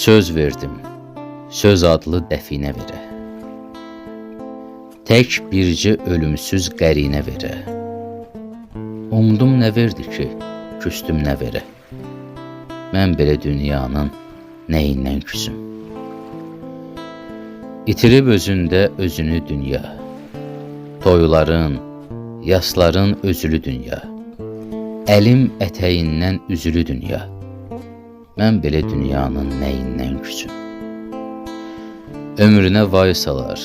Söz verdim, söz adlı dəfinə verə. Tək bircə ölümsüz qərinə verə. Umdum nə verdi ki, küstüm nə verə. Mən belə dünyanın nəyindən küsüm. İtirib özündə özünü dünya. Toyların, yasların özülü dünya. Əlim ətəyindən üzülü dünya. Mən belə dünyanın nəyindən küsüm. Ömrünə vay salar,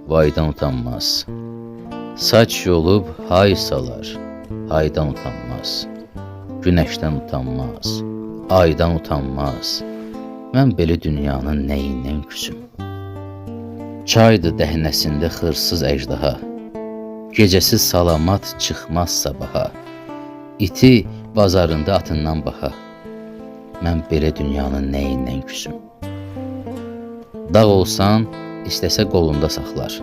vaydan utanmaz. Saç yolub hay salar, haydan utanmaz. Günəşdən utanmaz, aydan utanmaz. Mən belə dünyanın nəyindən küsüm. Çaydı dəhnəsində xırsız əjdaha. Gecəsi salamat çıxmaz sabaha. İti bazarında atından baxa. Mən belə dünyanın nəyindən küsüm. Dağ olsan, istəsə qolunda saxlar.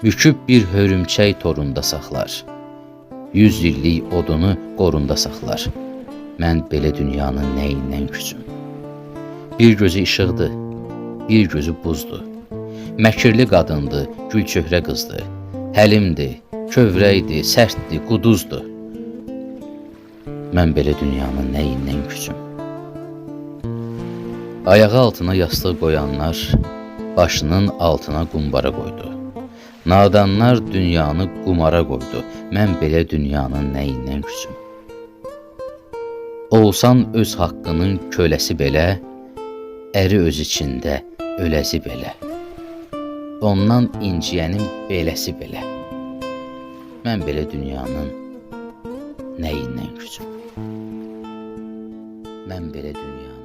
Büküb bir hörümçək torunda saxlar. 100 illik odunu qorunda saxlar. Mən belə dünyanın nəyindən küsüm. Bir gözü işıqdır, bir gözü buzdur. Məkirli qadındır, gülçöhrə qızdır. Həlimdir, kövrəkdir, sərtdir, quduzdur. Mən belə dünyanın nəyindən küsüm. Ayağı altına yastıq qoyanlar başının altına qumbara qoydu. Nadanlar dünyanı qumara qoydu. Mən belə dünyanın nəyindən küsüm. Olsan öz haqqının köləsi belə, əri öz içində öləzi belə. Ondan inciyənin beləsi belə. Mən belə dünyanın nəyindən küsüm. Mən belə dünyanın